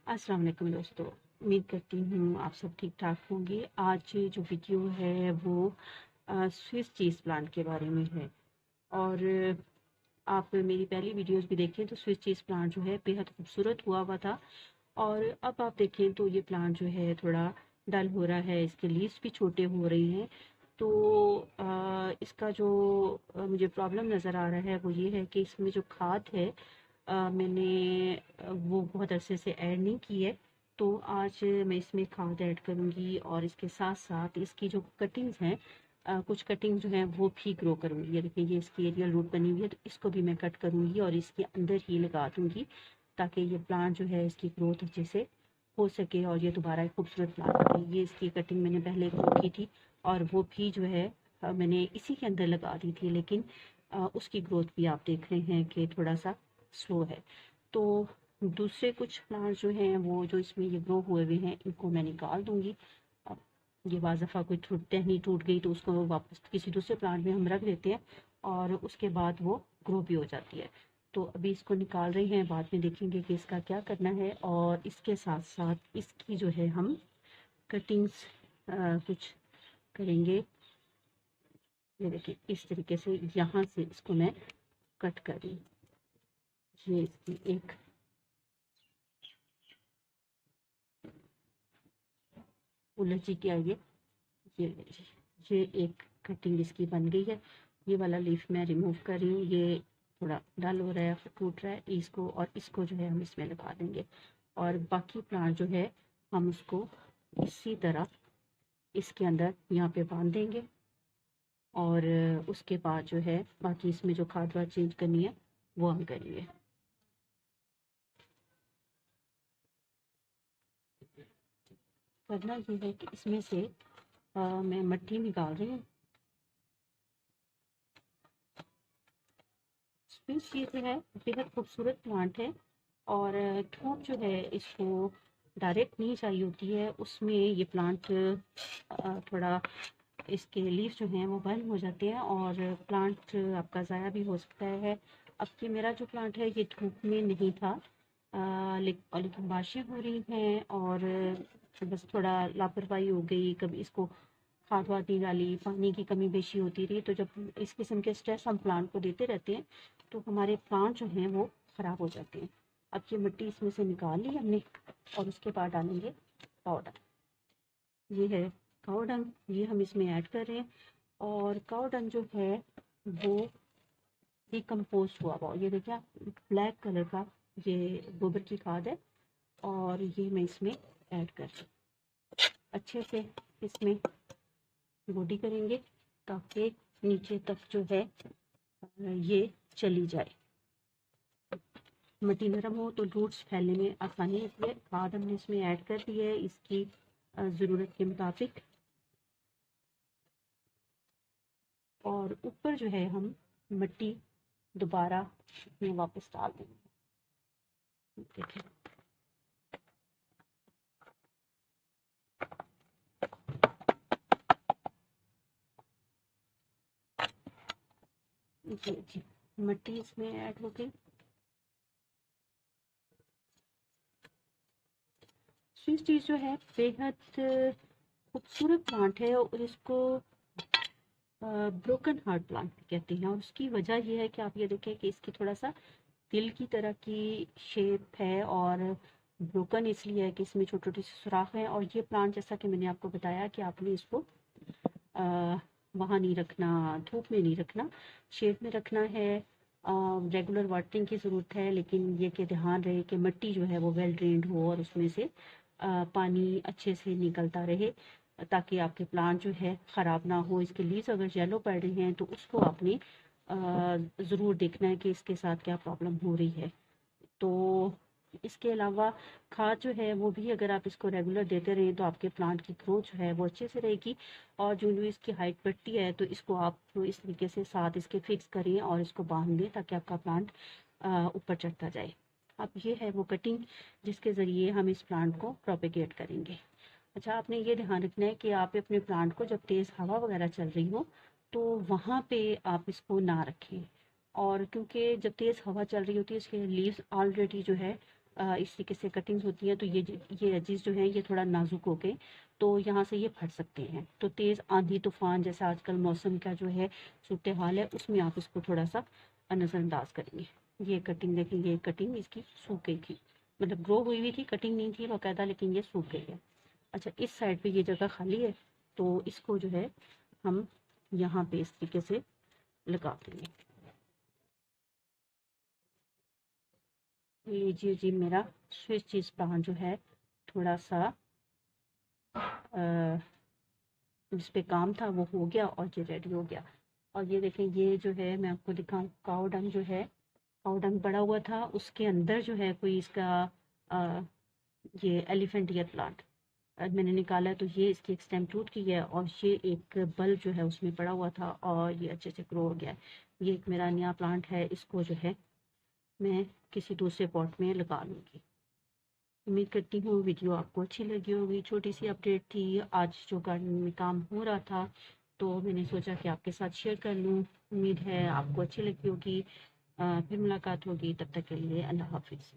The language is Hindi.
अस्सलाम वालेकुम दोस्तों। उम्मीद करती हूँ आप सब ठीक ठाक होंगे। आज जो वीडियो है वो स्विस चीज़ प्लांट के बारे में है। और आप मेरी पहली वीडियोस भी देखें तो स्विस चीज़ प्लांट जो है बेहद खूबसूरत हुआ था। और अब आप देखें तो ये प्लांट जो है थोड़ा डल हो रहा है, इसके लीव्स भी छोटे हो रही हैं। तो इसका जो मुझे प्रॉब्लम नज़र आ रहा है वो ये है कि इसमें जो खाद है मैंने वो बहुत अरसे से ऐड नहीं की है। तो आज मैं इसमें खाद ऐड करूँगी और इसके साथ साथ इसकी जो कटिंग्स हैं, कुछ कटिंग जो है वो भी ग्रो करूँगी। ये देखिए, ये इसकी एरियल रूट बनी हुई है तो इसको भी मैं कट करूँगी और इसके अंदर ही लगा दूँगी ताकि ये प्लांट जो है इसकी ग्रोथ अच्छे से हो सके और ये दोबारा एक खूबसूरत प्लांट बने। ये इसकी कटिंग मैंने पहले ग्रो की थी और वो भी जो है मैंने इसी के अंदर लगा दी थी, लेकिन उसकी ग्रोथ भी आप देख रहे हैं कि थोड़ा सा स्लो है। तो दूसरे कुछ प्लांट्स जो हैं वो जो इसमें ये ग्रो हुए हुए हैं इनको मैं निकाल दूंगी। अब ये बाज़ दफ़ा कोई टहनी टूट गई तो उसको वापस किसी दूसरे प्लांट में हम रख देते हैं और उसके बाद वो ग्रो भी हो जाती है। तो अभी इसको निकाल रही हैं, बाद में देखेंगे कि इसका क्या करना है। और इसके साथ साथ इसकी जो है हम कटिंग्स कुछ करेंगे। ये देखिए, इस तरीके से यहाँ से इसको मैं कट कर रही हूँ। ये इसकी एक उलझी क्या ये एक कटिंग इसकी बन गई है। ये वाला लीफ मैं रिमूव कर रही हूँ, ये थोड़ा डल हो रहा है, टूट रहा है। इसको और इसको जो है हम इसमें लगा देंगे और बाकी प्लांट जो है हम उसको इसी तरह इसके अंदर यहाँ पे बांध देंगे। और उसके बाद जो है बाकी इसमें जो खाद वाद चेंज करनी है वो हम करेंगे। करना ये है कि इसमें से मैं मिट्टी निकाल रही हूँ। स्विस चीज़ है, बेहद खूबसूरत प्लांट है और धूप जो है इसको डायरेक्ट नहीं चाहिए होती है, उसमें ये प्लांट थोड़ा इसके लीव्स जो हैं वो बंद हो जाते हैं और प्लांट आपका ज़ाया भी हो सकता है। अब ये मेरा जो प्लांट है ये धूप में नहीं था, लेकिन बारिशें हो रही हैं और बस थोड़ा लापरवाही हो गई, कभी इसको खाद वाद नहीं डाली, पानी की कमी बेशी होती रही। तो जब इस किस्म के स्ट्रेस हम प्लांट को देते रहते हैं तो हमारे प्लांट जो हैं वो ख़राब हो जाते हैं। अब ये मिट्टी इसमें से निकाल ली हमने और उसके बाद डालेंगे पाउडर। ये है काऊ डंग, ये हम इसमें ऐड कर रहे हैं। और काऊ डंग जो है वो डिकम्पोज हुआ हुआ, ये देखिए ब्लैक कलर का ये गोबर की खाद है और ये मैं इसमें ऐड कर रही हूँ। अच्छे से इसमें गोडी करेंगे ताकि नीचे तक जो है ये चली जाए। मिट्टी नरम हो तो रूट्स फैलने में आसानी होती है। खाद हमने इसमें ऐड कर दी है इसकी ज़रूरत के मुताबिक। और ऊपर जो है हम मिट्टी दोबारा में वापस डाल देंगे। देखें, जी मिट्टी इसमें ऐड हो गई। स्विस चीज़ जो है बेहद खूबसूरत प्लांट है और इसको ब्रोकन हार्ट प्लांट भी कहते हैं। और उसकी वजह यह है कि आप ये देखें कि इसकी थोड़ा सा दिल की तरह की शेप है और ब्रोकन इसलिए है कि इसमें छोटे छोटे से सुराख हैं। और ये प्लांट जैसा कि मैंने आपको बताया कि आपने इसको वहाँ नहीं रखना, धूप में नहीं रखना, शेड में रखना है। रेगुलर वाटरिंग की ज़रूरत है, लेकिन ये कि ध्यान रहे कि मिट्टी जो है वो वेल ड्रेन्ड हो और उसमें से पानी अच्छे से निकलता रहे ताकि आपके प्लांट जो है ख़राब ना हो। इसके लीव्स अगर येलो पड़ रही हैं तो उसको आपने ज़रूर देखना है कि इसके साथ क्या प्रॉब्लम हो रही है। तो इसके अलावा खाद जो है वो भी अगर आप इसको रेगुलर देते रहें तो आपके प्लांट की ग्रोथ जो है वो अच्छे से रहेगी। और जो जो इसकी हाइट बढ़ती है तो इसको आप इस तरीके से साथ इसके फिक्स करें और इसको बांध दें ताकि आपका प्लांट ऊपर चढ़ता जाए। अब ये है वो कटिंग जिसके ज़रिए हम इस प्लांट को प्रोपेगेट करेंगे। अच्छा, आपने ये ध्यान रखना है कि आप अपने प्लांट को जब तेज़ हवा वगैरह चल रही हो तो वहाँ पे आप इसको ना रखें। और क्योंकि जब तेज़ हवा चल रही होती है इसके लीव्स ऑलरेडी जो है इस तरीके से कटिंग्स होती हैं तो ये एजेस जो हैं ये थोड़ा नाजुक हो गए, तो यहाँ से ये फट सकते हैं। तो तेज़ आंधी तूफान जैसा आजकल मौसम का जो है सूरत हाल है, उसमें आप इसको थोड़ा सा नज़रअंदाज करेंगे। ये कटिंग देखें, ये कटिंग इसकी सूख गई थी, मतलब ग्रो हुई हुई थी, कटिंग नहीं थी बाकायदा, लेकिन ये सूख गई है। अच्छा, इस साइड पे ये जगह खाली है, तो इसको जो है हम यहाँ पे इस तरीके से लगा देंगे। लीजिए जी, मेरा स्विस चीज़ प्लांट जो है थोड़ा सा जिस पे काम था वो हो गया और ये रेडी हो गया। और ये देखें, ये जो है मैं आपको दिखाऊं, काऊ डंग जो है, काऊ डंग पड़ा हुआ था, उसके अंदर जो है कोई इसका आ, ये एलिफेंट ईयर प्लांट मैंने निकाला है, तो ये इसकी एक स्टेम टूट गई है और ये एक बल्ब जो है उसमें पड़ा हुआ था और ये अच्छे से ग्रो हो गया है। ये एक मेरा नया प्लांट है, इसको जो है मैं किसी दूसरे पॉट में लगा लूँगी। उम्मीद करती हूँ वीडियो आपको अच्छी लगी होगी। छोटी सी अपडेट थी, आज जो गार्डन में काम हो रहा था तो मैंने सोचा कि आपके साथ शेयर कर लूँ। उम्मीद है आपको अच्छी लगी होगी। फिर मुलाकात होगी, तब तक के लिए अल्लाह हाफिज़।